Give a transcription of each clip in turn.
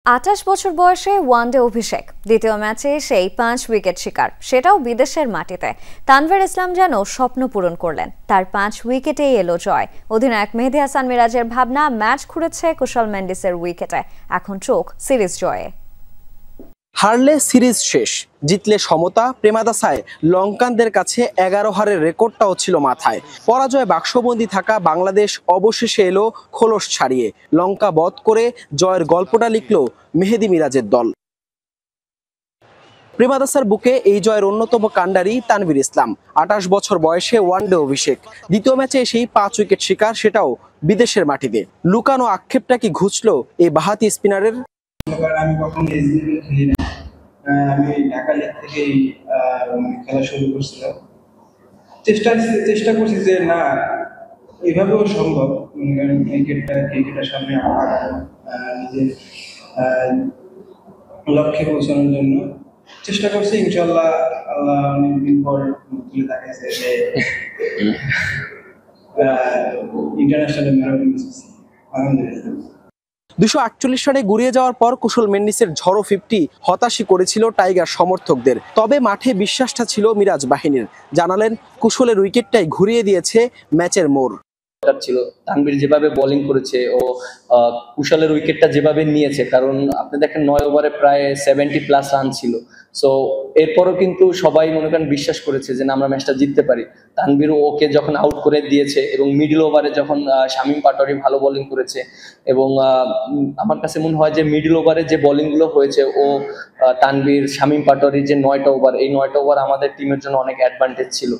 28 বছর বয়সে ওয়ানডে অভিষেক, দ্বিতীয় ম্যাচে সেই 5 উইকেট শিকার, সেটাও বিদেশের মাটিতে। তানভীর ইসলাম যেন স্বপ্ন পূরণ করলেন, তার 5 উইকেটেই এলো জয়। অধিনায়ক মেহেদী হাসান মিরাজের ভাবনা ম্যাচ ঘুরেছে কুশল মেন্ডিসের উইকেটে, এখন চোখ সিরিজ জয়ে। হারলে সিরিজ শেষ, জিতলে সমতা। প্রেমাদাসায় লঙ্কানদের কাছে 11 হারের রেকর্ডটাও ছিল মাথায়। পরাজয় বাক্সবন্দি থাকা বাংলাদেশ অবশেষে এলো খোলস ছাড়িয়ে। লঙ্কা বধ করে জয়ের গল্পটা লিখল মেহেদী মিরাজের দল। প্রেমাদাসার বুকে এই জয়ের অন্যতম কাণ্ডারি তানভীর ইসলাম। 28 বছর বয়সে ওয়ানডে অভিষেক, দ্বিতীয় ম্যাচে সেই 5 উইকেট শিকার, সেটাও বিদেশের মাটিতে। লুকানো আক্ষেপটা কি ঘুচল এই বাহাতি স্পিনারের? আমি কখনো এসবিবি খেলি না, আমি ঢাকা লিগ থেকেই খেলা শুরু করছিলাম। চেষ্টা করছি যে না, এভাবেও সম্ভব। ক্রিকেটের সামনে নিজের লক্ষ্যে পৌঁছানোর জন্য চেষ্টা করছি। ইনশাল্লাহ আল্লাহ অনেকদিন পর তুলে দেখাইছে যে international man of the match. আলহামদুলিল্লাহ। 248 রানে গুড়িয়ে যাওয়ার পর কুশল মেন্ডিসের ঝড়ো 50 হতাশই করেছিল টাইগার সমর্থকদের। তবে মাঠে বিশ্বাসটা ছিল মিরাজ বাহিনীর। জানালেন কুশলের উইকেটটাই ঘুরিয়ে দিয়েছে ম্যাচের মোড়। ছিল তানভীর যেভাবে বোলিং করেছে ও কুশলের উইকেটটা যেভাবে নিয়েছে, কারণ আপনি দেখেন 9 ওভারে প্রায় 70+ রান ছিল। সো এরপরও কিন্তু সবাই মনে করেন বিশ্বাস করেছে যে না, আমরা ম্যাচটা জিততে পারি। তানভীর ওকে যখন আউট করে দিয়েছে এবং মিডল ওভারে যখন শামীম পাটোয়ারি ভালো বোলিং করেছে, এবং আমার কাছে মনে হয় যে মিডল ওভারে যে বোলিংগুলো হয়েছে, ও তানভীর শামীম পাটোয়ারির যে 9টা ওভার, এই 9টা ওভার আমাদের টিমের জন্য অনেক অ্যাডভান্টেজ ছিল।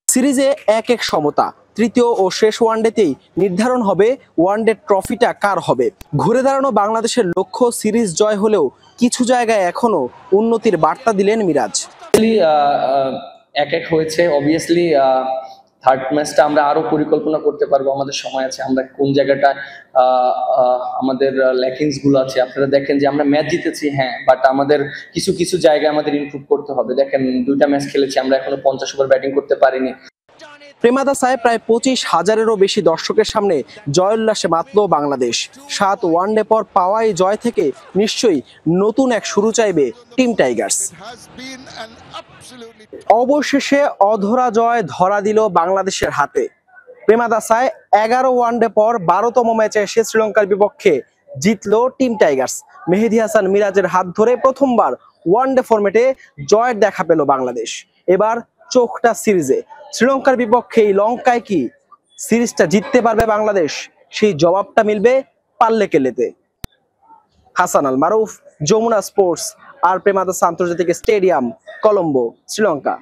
সিরিজে 1-1 সমতা। তৃতীয় ও শেষ ওয়ানডেতেই নির্ধারণ হবে ওয়ানডে ট্রফিটা কার হবে। ঘুরে দাঁড়ানো বাংলাদেশের লক্ষ্য সিরিজ জয় হলেও কিছু জায়গায় এখনো উন্নতির বার্তা দিলেন মিরাজ। 1-1 হয়েছে, অবভিয়াসলি থার্ড ম্যাচটা আমরা আরো পরিকল্পনা করতে পারবো, আমাদের সময় আছে। আমরা কোন জায়গাটা আমাদের ল্যাকিংস গুলো আছে, আপনারা দেখেন যে আমরা ম্যাচ জিতেছি, হ্যাঁ, বাট আমাদের কিছু কিছু জায়গায় আমাদের ইমপ্রুভ করতে হবে। দেখেন 2টা ম্যাচ খেলেছি, আমরা এখনো 50 ওভার ব্যাটিং করতে পারিনি। প্রেমাদাসায় প্রায় 25,000-এরও বেশি দর্শকের সামনে জয়োল্লাসে মাতল বাংলাদেশ। 7 ওয়ানডে পর পাওয়া এই জয় থেকে নিশ্চয়ই নতুন এক শুরু চাইবে টিম টাইগার্স। অবশেষে অধরা জয় ধরা দিল বাংলাদেশের হাতে। প্রেমাদাসায় 11 ওয়ানডে পর 12তম ম্যাচে এসে শ্রীলঙ্কার বিপক্ষে জিতল টিম টাইগার্স। মেহেদী হাসান মিরাজের হাত ধরে প্রথমবার ওয়ানডে ফরম্যাটে জয়ের দেখা পেল বাংলাদেশ। এবার চোখটা সিরিজে। শ্রীলঙ্কার বিপক্ষে এই লঙ্কায় কি সিরিজটা জিততে পারবে বাংলাদেশ? সেই জবাবটা মিলবে পাল্লে কেলেতে। হাসান আল মারুফ, যমুনা স্পোর্টস আর প্রেমাদাসা আন্তর্জাতিক স্টেডিয়াম, কলম্বো, শ্রীলঙ্কা।